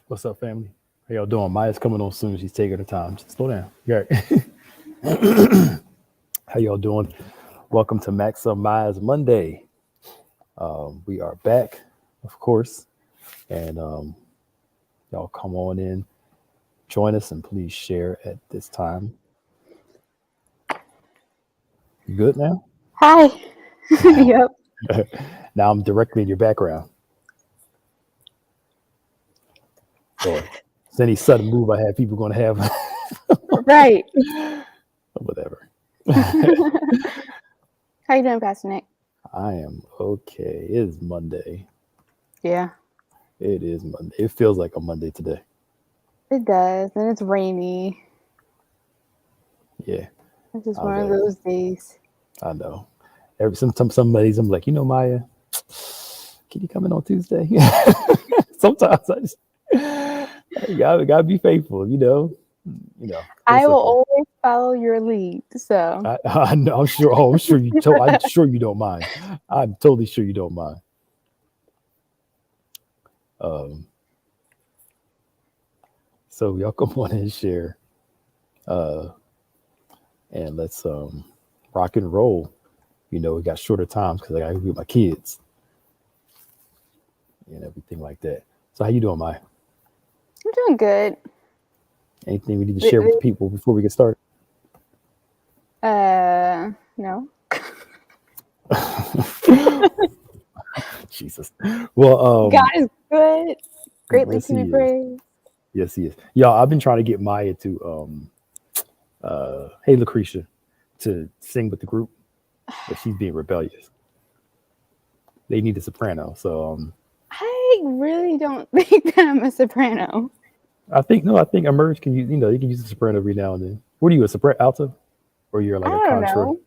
What's up, family? How y'all doing? Maya's coming on soon. She's taking her time. Just slow down. Yeah. How y'all doing? Welcome to Max on Maya's Monday. We are back, of course, and y'all come on in, join us, and please share at this time. You good now? Hi. Yep. Now I'm directly in your background. Or it's any sudden move I have, people going to have Right. whatever. How you doing, Pastor Nick? I am okay. It is Monday. Yeah, It is Monday. It feels like a Monday today. it does, and it's rainy. Yeah, It's just I was one of like, those days. I know. Some days I'm like, Maya, can you come in on Tuesday? Sometimes I just gotta be faithful, I it's will okay. always follow your lead. So, I know, I'm sure. Oh, I'm sure you don't mind. I'm totally sure you don't mind. Um, so y'all come on and share, uh, and let's rock and roll. We got shorter times because I got to be with my kids and everything like that. So how you doing, Maya? I'm doing good. Anything we need to Th- share with the th- people before we get started? no. Jesus. Well, God is good, greatly yes, to be he is. praised. Yes, he is. Y'all, I've been trying to get Maya to, hey, Lucretia, to sing with the group, but she's being rebellious. They need a soprano. So I really don't think that I'm a soprano. I think Emerge can use, you can use a soprano every now and then. What are you, a soprano alto? Or you're I like a don't contra? know.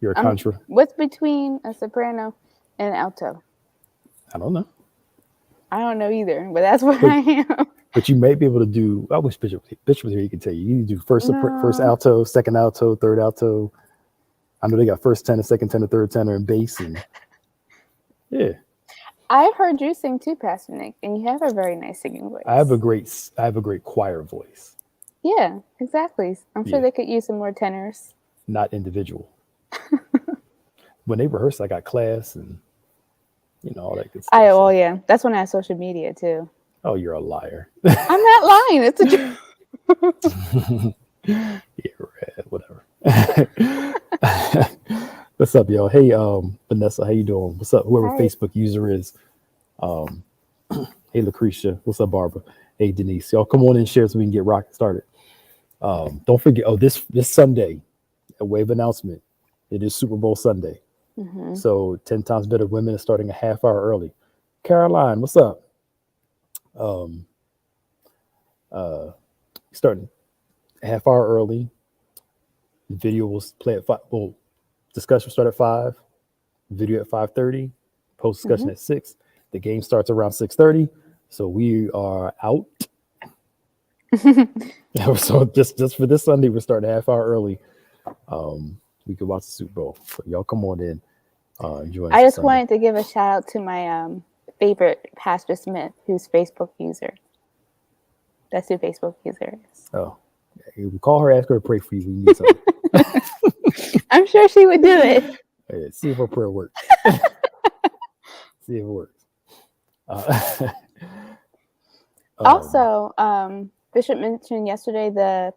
You're a contra? What's between a soprano and an alto? I don't know. I don't know either, but that's what But I am. but you may be able to do. I wish Bishop was here. He can tell you. You need to do first No. alto, second alto, third alto. I know they got first tenor, second tenor, third tenor, and bass, and yeah. I've heard you sing too, Pastor Nick, and you have a very nice singing voice. I have a great choir voice. Yeah, exactly. I'm sure Yeah, they could use some more tenors. not individual. When they rehearse, I got class and all that good I stuff. oh So, yeah, that's when I have social media too. oh, you're a liar. I'm not lying. It's a truth. Yeah, whatever. What's up, yo? Hey, Vanessa, how you doing? What's up? Whoever Hi. Facebook user is. Um, hey, Lucretia. What's up, Barbara? Hey, Denise. Y'all come on and share so we can get rock started. Don't forget. Oh, this Sunday, a wave announcement. It is Super Bowl Sunday. Hmm. So 10 times better women is starting a half hour early. Caroline, what's up? Um, uh, Starting a half hour early. The video will play at five. Well, discussion will start at 5. Video at 5:30. Post Hmm. discussion at 6. The game starts around 6:30. So we are out. So just for this Sunday, we're starting a half hour early. We can watch the Super Bowl. So y'all come on in and join us I this just Sunday. wanted to give a shout out to my favorite Pastor Smith, who's Facebook user. That's who Facebook user is. Oh, if we call her, ask her to pray for you. We need something. I'm sure she would do it. Hey, see if her prayer works. See if it works. Uh, um, Also, Bishop mentioned yesterday the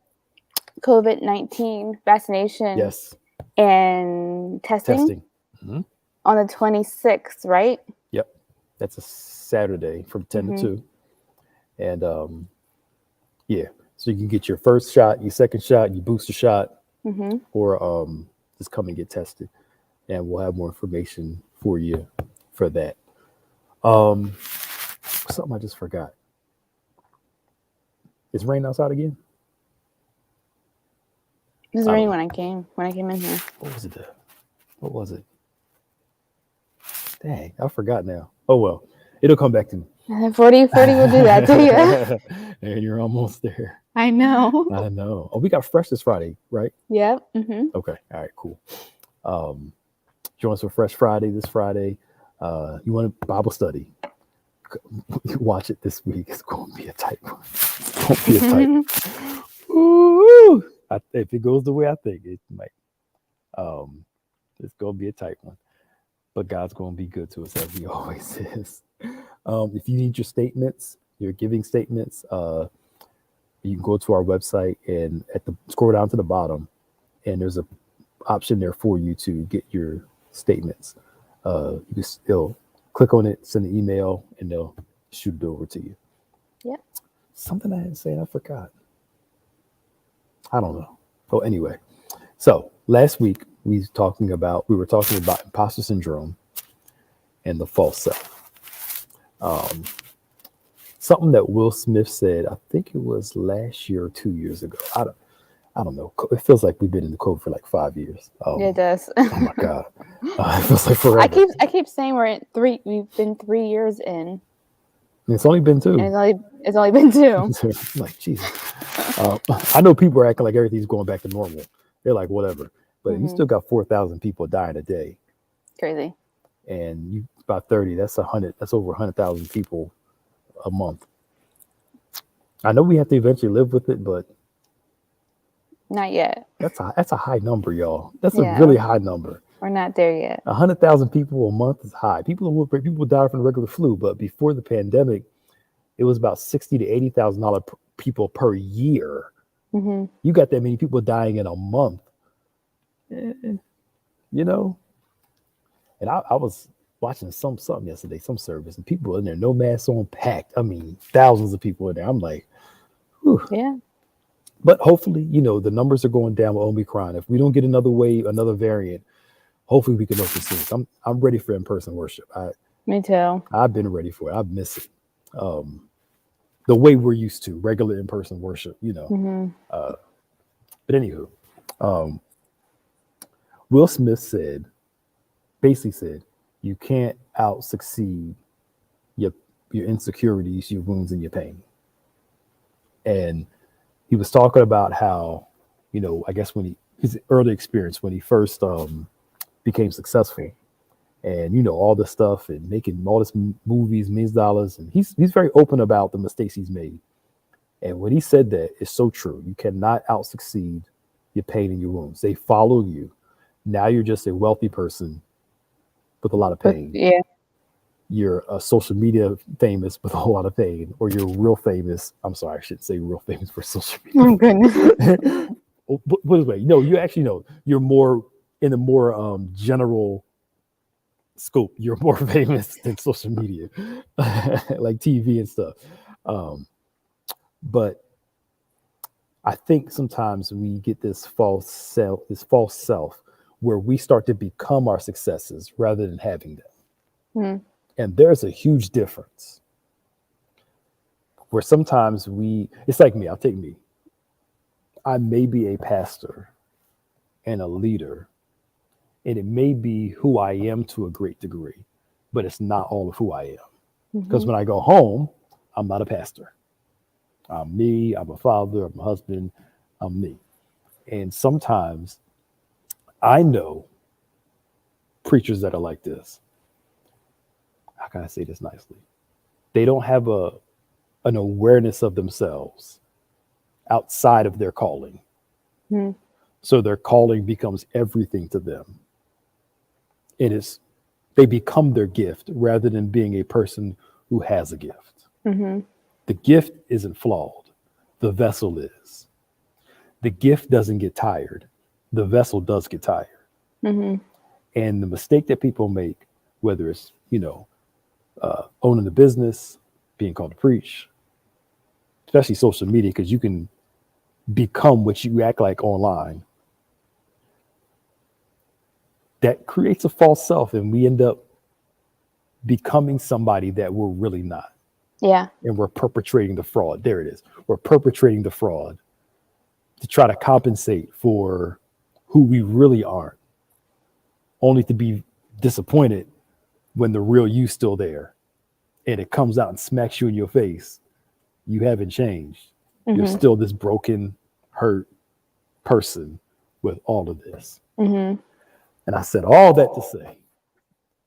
COVID-19 vaccination yes, and testing testing. Mhm. on the 26th, right? Yep, that's a Saturday from 10 to Hmm. 2. And yeah, so you can get your first shot, your second shot, your booster shot, Hmm. or just come and get tested. And we'll have more information for you for that. Um, Something I just forgot. Is rain outside again? It was I raining don't know. when I came in here. What was it? What was it? Dang, I forgot now. Oh well, it'll come back to me. 40 will do that to you. And you're almost there. I know. I know. Oh, we got fresh this Friday, right? Yep. Hmm. Okay. All right. Cool. Um, Join us for Fresh Friday this Friday. You want a Bible study? You watch it this week. It's going to be a tight one. It's going to be a tight one. Ooh, if it goes the way I think it might, it's going to be a tight one. But God's going to be good to us as He always is. If you need your statements, your giving statements, you can go to our website and scroll down to the bottom, and there's a option there for you to get your statements. You can still click on it, send an email, and they'll shoot it over to you. Yeah. Something I didn't say, I forgot. I don't know. Oh, anyway. So last week we were talking about imposter syndrome and the false self. Something that Will Smith said, I think it was last year or 2 years ago. I don't know. It feels like we've been in the code for like 5 years. Yeah, it does. Oh my God. It feels like forever. I keep saying we've been 3 years in. It's only been 2. And it's only been 2. Like, Jesus. I know people are acting like everything's going back to normal. They're like, whatever. But you still got 4,000 people dying a day. Crazy. And you about 30, that's over 100,000 people a month. I know we have to eventually live with it, but not yet. That's a high number, y'all. That's Yeah. a really high number. We're not there yet. 100,000 people a month is high. People die from the regular flu, but before the pandemic, it was about $60,000 to $80,000 people per year. Mm-hmm. You got that many people dying in a month, you know. And I was watching something yesterday, some service, and people in there, no masks on, packed. I mean, thousands of people in there. I'm like, whew. Yeah. But hopefully, the numbers are going down with Omicron. If we don't get another wave, another variant, hopefully we can open soon. I'm ready for in-person worship. Me too. I've been ready for it. I miss it. The way we're used to regular in-person worship, Mm-hmm. But anywho, Will Smith basically said, you can't out succeed your insecurities, your wounds, and your pain. And he was talking about how, I guess his early experience when he first became successful, and all this stuff and making all this movies, millions of dollars, and he's very open about the mistakes he's made. And when he said that, it's so true. You cannot out succeed your pain and your wounds. They follow you. Now you're just a wealthy person with a lot of pain. Yeah. You're a social media famous with a whole lot of pain, or you're real famous. I'm sorry, I shouldn't say real famous for social media. Oh, goodness. Put this way, you actually know you're more in a more general scope. You're more famous than social media, like TV and stuff. But I think sometimes we get this false self where we start to become our successes rather than having them. Mm. And there's a huge difference where sometimes it's like me, I'll take me. I may be a pastor and a leader, and it may be who I am to a great degree, but it's not all of who I am. Because when I go home, I'm not a pastor. I'm me, I'm a father, I'm a husband, I'm me. And sometimes I know preachers that are like this. How can I say this nicely? They don't have an awareness of themselves outside of their calling. Mm. So their calling becomes everything to them. They become their gift rather than being a person who has a gift. Mm-hmm. The gift isn't flawed. The vessel is. The gift doesn't get tired. The vessel does get tired. Mm-hmm. And the mistake that people make, whether it's, owning the business, being called to preach, especially social media, because you can become what you act like online. That creates a false self, and we end up becoming somebody that we're really not. Yeah. And we're perpetrating the fraud. There it is. We're perpetrating the fraud to try to compensate for who we really aren't, only to be disappointed when the real you's still there and it comes out and smacks you in your face. You haven't changed. Mm-hmm. You're still this broken, hurt person with all of this. Mm-hmm. And I said all that to say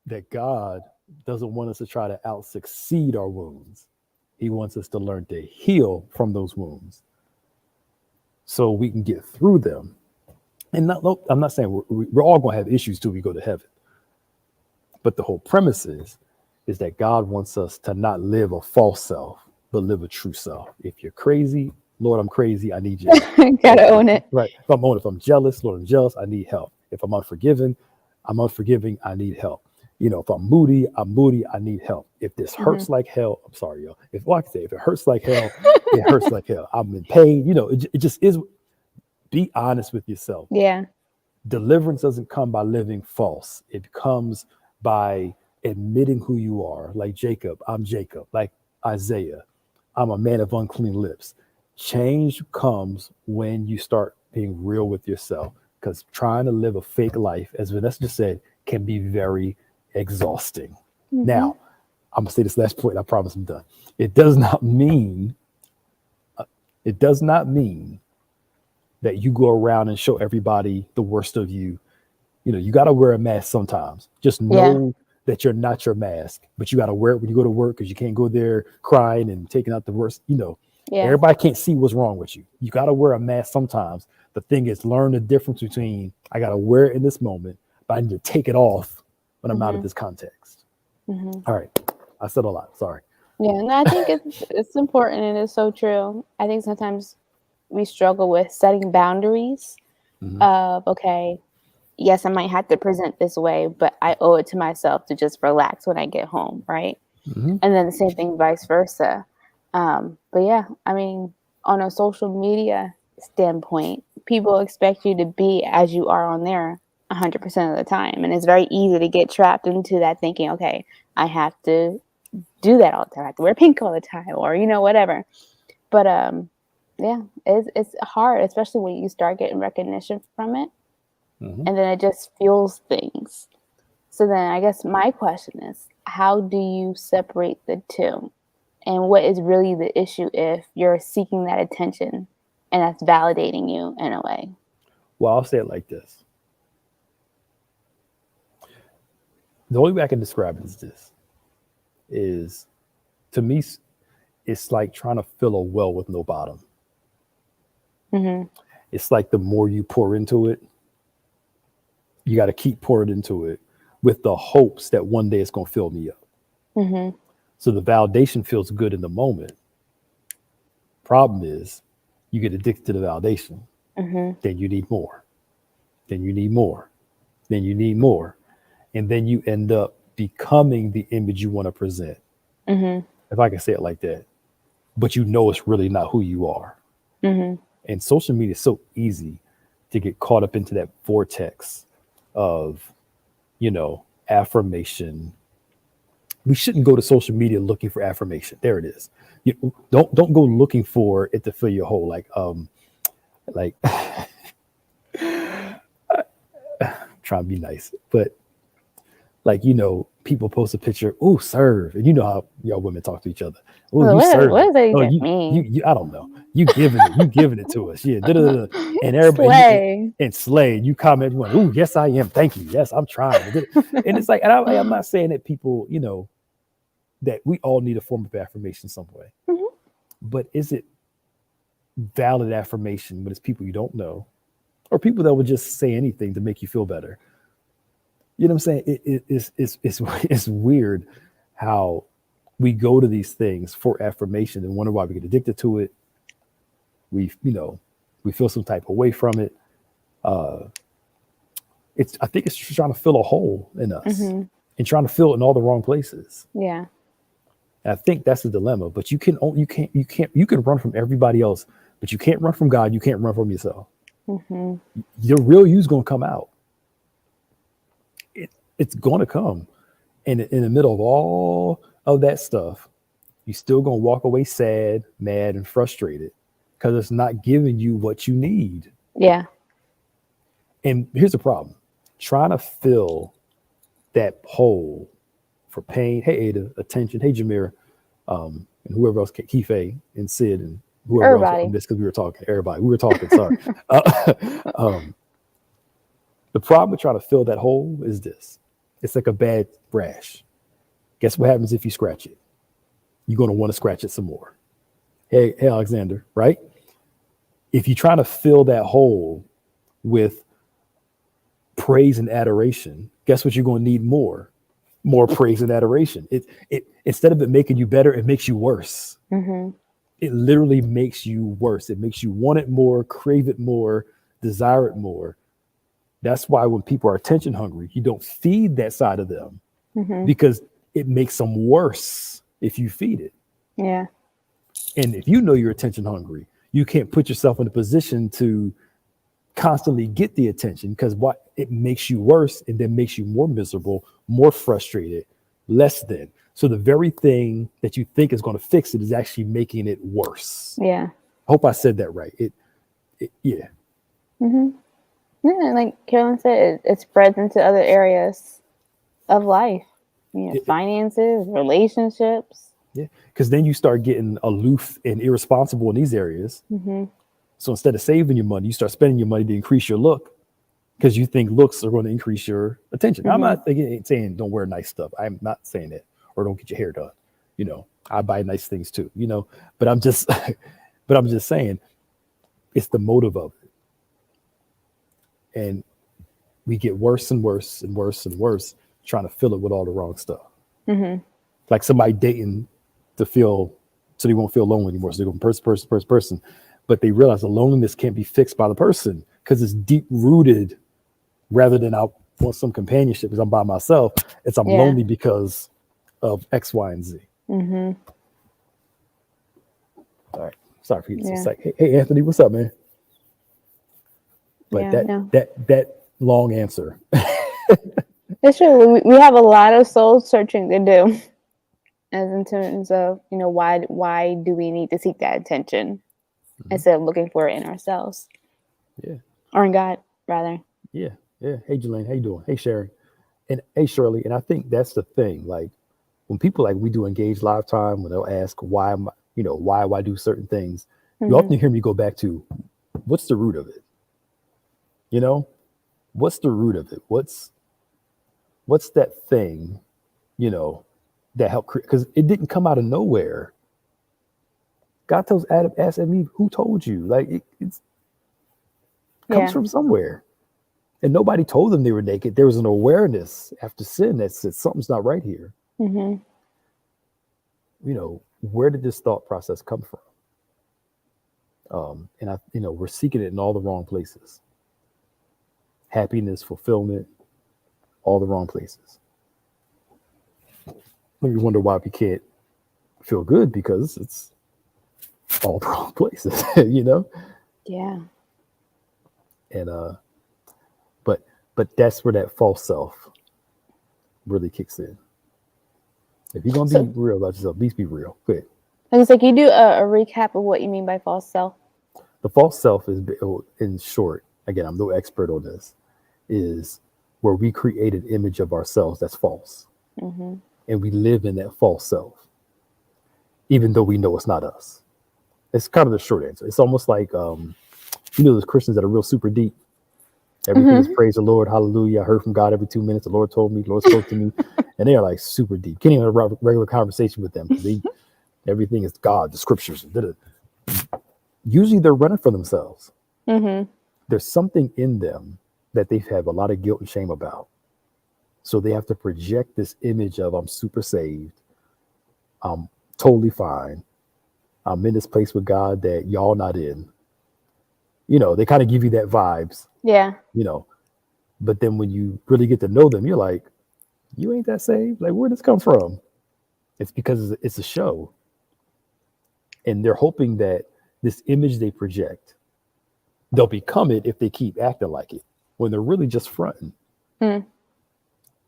that God doesn't want us to try to out succeed our wounds. He wants us to learn to heal from those wounds so we can get through them. And I'm not saying we're all going to have issues till we go to heaven. But the whole premise is that God wants us to not live a false self, but live a true self. If you're crazy, Lord, I'm crazy, I need you. Gotta own it. Right. If I'm jealous, Lord, I'm jealous, I need help. If I'm unforgiving, I need help. If I'm moody, I need help. If this hurts like hell, I'm sorry, y'all. If it hurts like hell, it hurts like hell. I'm in pain. It just is. Be honest with yourself. Yeah. Deliverance doesn't come by living false. It comes by admitting who you are. Like Jacob, I'm Jacob. Like Isaiah, I'm a man of unclean lips. Change comes when you start being real with yourself, because trying to live a fake life, as Vanessa just said, can be very exhausting. Now, I'm gonna say this last point. I promise I'm done. It does not mean that you go around and show everybody the worst of you. You got to wear a mask sometimes. Just know that you're not your mask, but you got to wear it when you go to work, because you can't go there crying and taking out the worst. Everybody can't see what's wrong with you. You got to wear a mask sometimes. The thing is, learn the difference between I got to wear it in this moment, but I need to take it off when I'm out of this context. All right. I said a lot. Sorry. Yeah. And I think it's important, and it's so true. I think sometimes we struggle with setting boundaries of, okay, yes, I might have to present this way, but I owe it to myself to just relax when I get home, right? And then the same thing vice versa. But yeah, I mean, on a social media standpoint, people expect you to be as you are on there 100% of the time. And it's very easy to get trapped into that thinking, okay, I have to do that all the time. I have to wear pink all the time, or, whatever. But yeah, it's hard, especially when you start getting recognition from it. And then it just fuels things. So then I guess my question is, how do you separate the two? And what is really the issue if you're seeking that attention and that's validating you in a way? Well, I'll say it like this. The only way I can describe it is this. To me, it's like trying to fill a well with no bottom. It's like the more you pour into it, you got to keep pouring into it with the hopes that one day it's going to fill me up. So the validation feels good in the moment. Problem is, you get addicted to the validation. Then you need more. Then you need more. Then you need more. And then you end up becoming the image you want to present. If I can say it like that. But it's really not who you are. And social media is so easy to get caught up into that vortex of, affirmation. We shouldn't go to social media looking for affirmation. There it is. You don't go looking for it to fill your hole. Like trying to be nice, but people post a picture. Oh, serve, and you know how y'all women talk to each other. Oh, you serve. What does that even mean? You, I don't know. You giving it to us. Yeah. And everybody Slay. and slay. You comment. Oh, yes, I am. Thank you. Yes, I'm trying. And it's like, and I'm not saying that people, that we all need a form of affirmation some way. But is it valid affirmation when it's people you don't know, or people that would just say anything to make you feel better? You know what I'm saying? It's weird how we go to these things for affirmation and wonder why we get addicted to it. We feel some type of way from it. I think it's trying to fill a hole in us and trying to fill it in all the wrong places. Yeah. And I think that's the dilemma. But you can run from everybody else, but you can't run from God. You can't run from yourself. Your real you's gonna come out. It's gonna come, and in the middle of all of that stuff, you're still gonna walk away sad, mad, and frustrated because it's not giving you what you need. Yeah. And here's the problem: trying to fill that hole for pain. Hey, Ada, attention. Hey, Jameer, and whoever else, Kife and Sid and whoever else on this, because we were talking. Everybody, we were talking. Sorry. The problem with trying to fill that hole is this: it's like a bad rash. Guess what happens if you scratch it? You're going to want to scratch it some more. Hey, Alexander, right? If you're trying to fill that hole with praise and adoration, guess what you're going to need more praise and adoration. It instead of it making you better, it makes you worse. Mm-hmm. It literally makes you worse. It makes you want it more, crave it more, desire it more. That's why when people are attention hungry, you don't feed that side of them Mm-hmm. because it makes them worse if you feed it. Yeah. And if you know you're attention hungry, you can't put yourself in a position to constantly get the attention because what it makes you worse and then makes you more miserable, more frustrated, less than. So the very thing that you think is going to fix it is actually making it worse. Yeah. I hope I said that right. Yeah. Mm-hmm. Yeah, like Carolyn said, it spreads into other areas of life. Finances, relationships. Yeah. Because then you start getting aloof and irresponsible in these areas. Mm-hmm. So instead of saving your money, you start spending your money to increase your look because you think looks are going to increase your attention. I'm not saying don't wear nice stuff. I'm not saying that, or don't get your hair done. I buy nice things too, but I'm just saying it's the motive of it. And we get worse and worse and worse and worse trying to fill it with all the wrong stuff. Mm-hmm. Like somebody dating to feel so they won't feel lonely anymore. So they go from person. But they realize the loneliness can't be fixed by the person because it's deep rooted rather than I want some companionship because I'm by myself. It's I'm lonely because of X, Y, and Z. Mm-hmm. All right. Sorry for you. It's like, hey, Anthony, what's up, man? But that long answer. It's true. We have a lot of soul searching to do, as in terms of why do we need to seek that attention instead of looking for it in ourselves? Yeah. Or in God, rather. Yeah. Hey, Jelaine, how you doing? Hey, Sharon, and hey, Shirley. And I think that's the thing. Like when people we do Engage Live Time, when they'll ask why I do certain things, you often hear me go back to what's the root of it. What's the root of it? What's that thing, that helped create? Because it didn't come out of nowhere. God tells Adam, ask Eve, who told you? Like it comes from somewhere. And nobody told them they were naked. There was an awareness after sin that said something's not right here. Mm-hmm. Where did this thought process come from? And we're seeking it in all the wrong places. Happiness, fulfillment, all the wrong places. We wonder why we can't feel good because it's all the wrong places, Yeah. And but that's where that false self really kicks in. If you're gonna be real about yourself, at least be real. Go ahead. It's like you do a recap of what you mean by false self. The false self is, in short, again, I'm no expert on this, is where we create an image of ourselves that's false. Mm-hmm. And we live in that false self, even though we know it's not us. It's kind of the short answer. It's almost like, those Christians that are real super deep. Everything is praise the Lord, hallelujah. I heard from God every 2 minutes. The Lord told me, the Lord spoke to me. And they are like super deep. Can't even have a regular conversation with them because everything is God, the scriptures. Usually they're running for themselves. Mm-hmm. There's something in them that they have a lot of guilt and shame about. So they have to project this image of I'm super saved. I'm totally fine. I'm in this place with God that y'all not in. They kind of give you that vibes. Yeah. But then when you really get to know them, you're like, you ain't that saved? Like, where'd this come from? It's because it's a show. And they're hoping that this image they project, they'll become it if they keep acting like it, when they're really just fronting. Mm.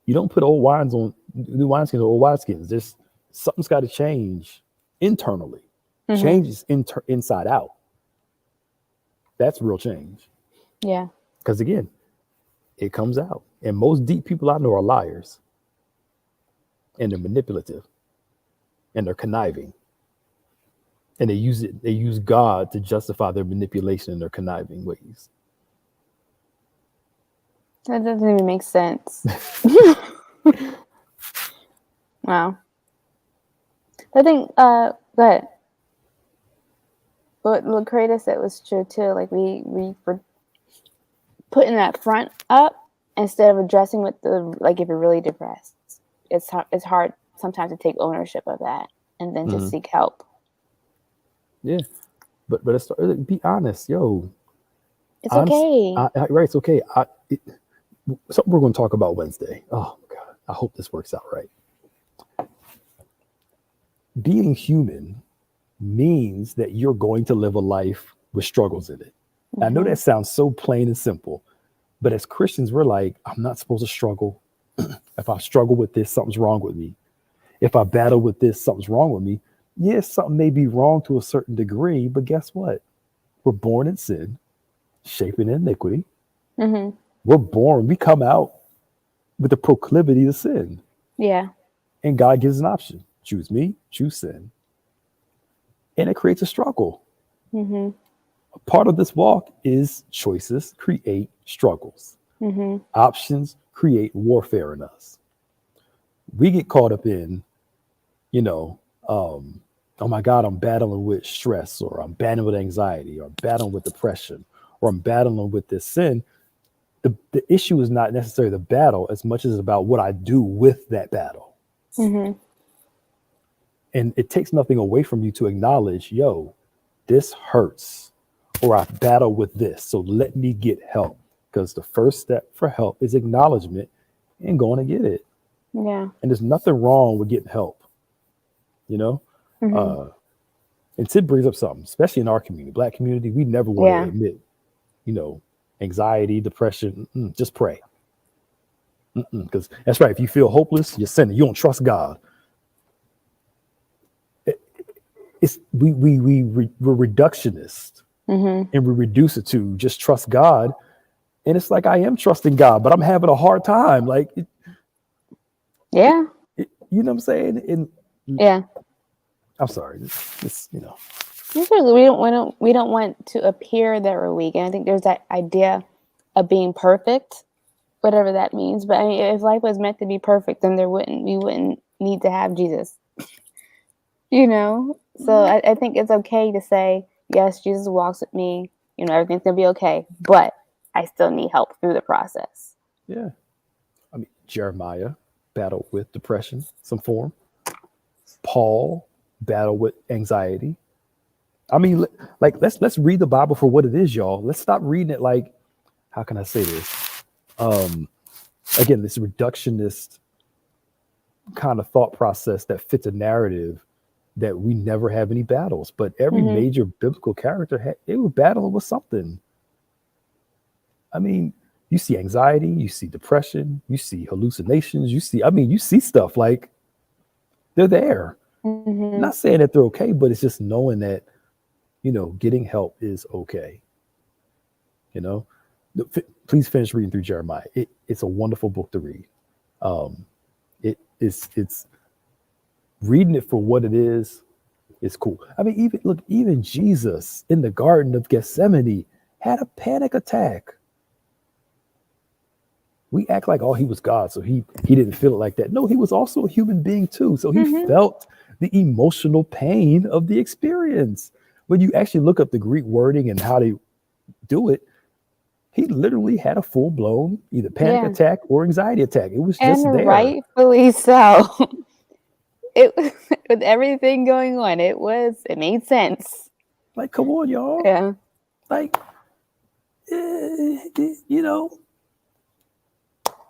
You don't put old wines on new wineskins or old wineskins. Something's got to change internally. Mm-hmm. Change is inside out. That's real change. Yeah. Because again, it comes out. And most deep people I know are liars. And they're manipulative. And they're conniving. And they use God to justify their manipulation and their conniving ways. That doesn't even make sense. Wow. I think go ahead. What Creator said was true too. Like we were putting that front up instead of addressing with the, like, if you're really depressed, it's hard sometimes to take ownership of that and then just seek help. Yeah, but it's, be honest, yo. It's okay. Right, it's okay. Something we're going to talk about Wednesday. Oh God, I hope this works out right. Being human means that you're going to live a life with struggles in it. I know that sounds so plain and simple, but as Christians, we're like, I'm not supposed to struggle. If I struggle with this, something's wrong with me. If I battle with this, something's wrong with me. Yes, something may be wrong to a certain degree, but guess what? We're born in sin, shaped in iniquity. We're born, we come out with the proclivity to sin. Yeah. And God gives an option. Choose me, choose sin. And it creates a struggle. A part of this walk is choices create struggles. Options create warfare in us. We get caught up in, oh my God, I'm battling with stress, or I'm battling with anxiety, or I'm battling with depression, or I'm battling with this sin. The issue is not necessarily the battle as much as about what I do with that battle. And it takes nothing away from you to acknowledge, yo, this hurts, or I battle with this. So let me get help. Because the first step for help is acknowledgement and going to get it. Yeah. And there's nothing wrong with getting help, and Sid brings up something, especially in our community, Black community. We never want to admit, anxiety, depression. Just pray. Because that's right. If you feel hopeless, you're sinning. You don't trust God. We're reductionist, and we reduce it to just trust God. And it's like, I am trusting God, but I'm having a hard time. Like, you know what I'm saying? And I'm sorry. We don't want to appear that we're weak. And I think there's that idea of being perfect, whatever that means. But I mean, if life was meant to be perfect, then we wouldn't need to have Jesus. So I think it's okay to say, yes, Jesus walks with me. Everything's gonna be okay, but I still need help through the process. Yeah. I mean, Jeremiah battled with depression, some form. Paul battled with anxiety. I mean, like, let's read the Bible for what it is, y'all. Let's stop reading it like, how can I say this? Again, this reductionist kind of thought process that fits a narrative that we never have any battles. But every major biblical character, they were battling with something. I mean, you see anxiety, you see depression, you see hallucinations, you see stuff like they're there. Not saying that they're okay, but it's just knowing that, getting help is okay. Please finish reading through Jeremiah. It's a wonderful book to read. It's reading it for what it is cool. I mean, even Jesus in the Garden of Gethsemane had a panic attack. We act like, oh, he was God, so he didn't feel it like that. No, he was also a human being too. So he felt the emotional pain of the experience. When you actually look up the Greek wording and how they do it, he literally had a full-blown either panic attack or anxiety attack. It was just there. Rightfully so. With everything going on, it made sense. Like, come on, y'all. Yeah. Like,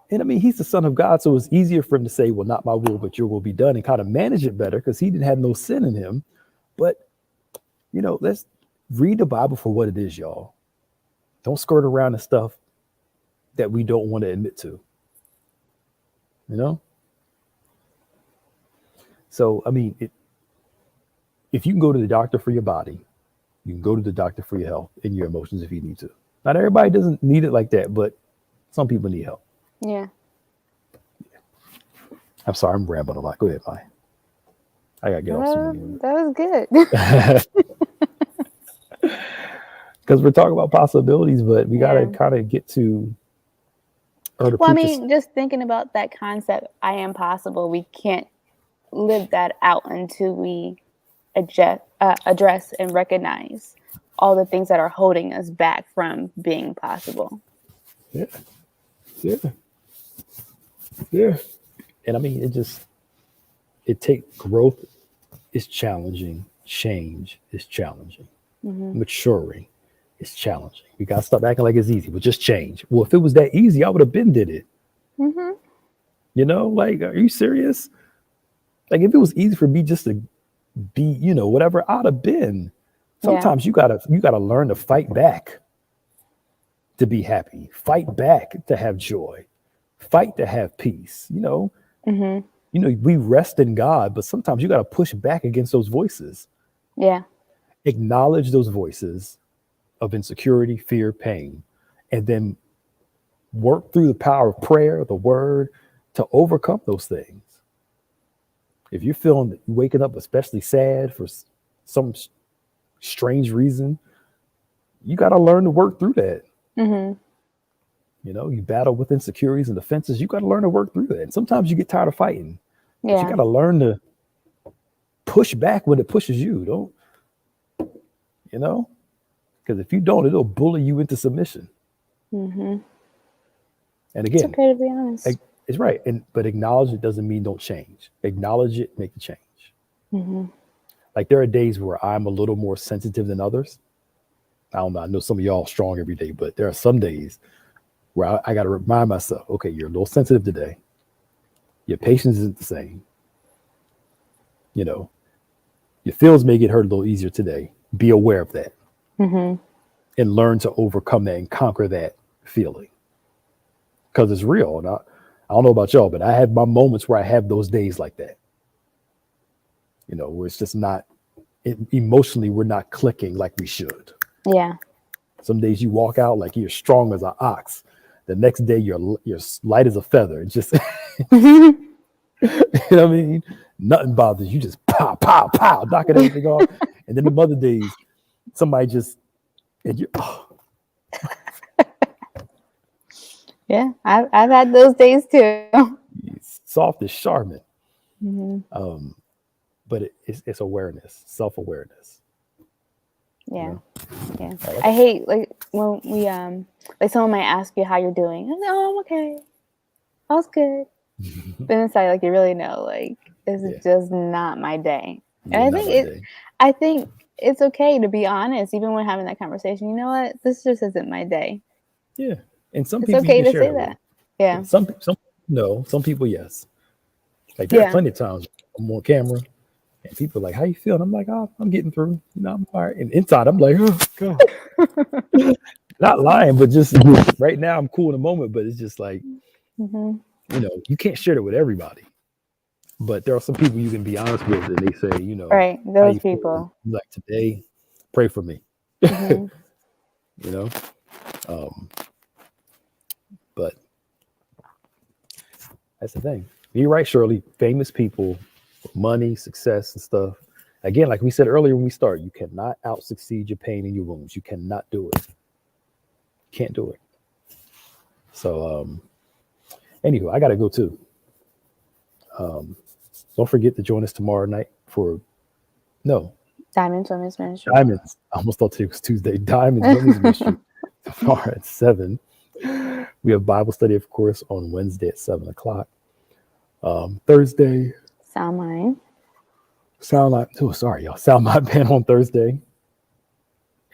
and I mean, he's the Son of God, so it's easier for him to say, well, not my will, but your will be done, and kind of manage it better because he didn't have no sin in him. But, let's read the Bible for what it is, y'all. Don't skirt around the stuff that we don't want to admit to. So, I mean, if you can go to the doctor for your body, you can go to the doctor for your health and your emotions if you need to. Not everybody doesn't need it like that, but some people need help. Yeah. I'm sorry, I'm rambling a lot. Go ahead, Maya. I gotta get off soon. That was good. Because we're talking about possibilities, but we gotta kind of get to. Well, I mean, just thinking about that concept, I am possible. We can't live that out until we address and recognize all the things that are holding us back from being possible. Yeah. Yeah. Yeah. And I mean, it takes growth is challenging. Change is challenging. Maturing is challenging. We got to stop acting like it's easy, but just change. Well, if it was that easy, I would have been did it. You know, like, are you serious? Like, if it was easy for me just to be, you know, whatever, I'd have been. Sometimes you gotta learn to fight back to be happy. Fight back to have joy. Fight to have peace. You know, we rest in God, but sometimes you got to push back against those voices. Yeah. Acknowledge those voices of insecurity, fear, pain, and then work through the power of prayer, the word, to overcome those things. If you're feeling waking up especially sad for some strange reason, you got to learn to work through that. You know, you battle with insecurities and defenses. You got to learn to work through that. And sometimes you get tired of fighting. But you got to learn to push back when it pushes you. Don't, you know, because if you don't, it'll bully you into submission. And again, it's okay to be honest. It's right. But acknowledge it doesn't mean don't change. Acknowledge it, make the change. Like there are days where I'm a little more sensitive than others. I don't know. I know some of y'all strong every day, but there are some days where I got to remind myself, okay, you're a little sensitive today. Your patience isn't the same. You know, your feelings may get hurt a little easier today. Be aware of that and learn to overcome that and conquer that feeling because it's real. And I don't know about y'all, but I have my moments where I have those days like that. You know, where it's just not emotionally, we're not clicking like we should. Yeah. Some days you walk out like you're strong as an ox. The next day you're light as a feather. It's just, you know what I mean? Nothing bothers you. Just pow, pow, pow, knocking everything off. And then the other days, somebody just, and you, oh. Yeah, I've had those days too. Soft as Charmin. But it's awareness, self-awareness. Yeah. You know? Yeah. I hate like when we like someone might ask you how you're doing. I'm like, oh, I'm okay. All's good. Then inside, like you really know, like this is just not my day. And I think it's okay to be honest, even when having that conversation. You know what? This just isn't my day. Yeah. And some it's people okay to say that. Yeah. Some no, some people yes. Like there are plenty of times I'm on camera and people are like, how you feeling? I'm like, oh, I'm getting through. You know, I'm all right. And inside I'm like, oh God. Not lying, but just right now I'm cool in the moment, but it's just like, you know, you can't share it with everybody. But there are some people you can be honest with and they say, you know, right, those people. Like today, pray for me. You know? But that's the thing. You're right, Shirley. Famous people, money, success, and stuff. Again, like we said earlier when we start, you cannot out succeed your pain and your wounds. You cannot do it. Can't do it. So, anywho, I gotta go too. Don't forget to join us tomorrow night for Diamonds Women's Ministry. Diamonds. I almost thought today was Tuesday. Diamonds Women's Ministry tomorrow at 7. We have Bible study, of course, on Wednesday at 7 o'clock. Thursday. Sound Mind. Sound Mind Band on Thursday.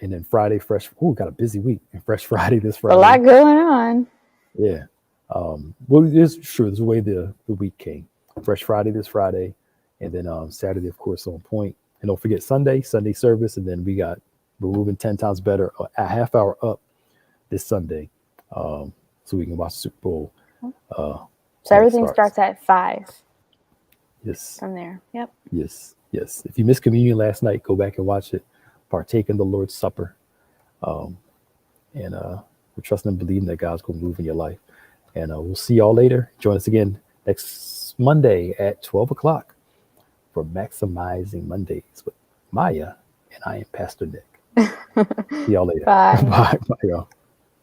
And then Friday, got a busy week. And Fresh Friday this Friday. A lot going on. Yeah. Well, it's true. This is the way the week came. Fresh Friday this Friday. And then Saturday, of course, on point. And don't forget Sunday service. And then we're moving 10 times better, a half hour up this Sunday. So we can watch Super Bowl. So everything starts at 5. Yes. From there. Yep. Yes. If you missed communion last night, go back and watch it. Partake in the Lord's Supper. And we're trusting and believing that God's going to move in your life. And we'll see y'all later. Join us again next Monday at 12 o'clock for Maximizing Mondays with Maya. And I am Pastor Nick. See y'all later. Bye. Bye, y'all.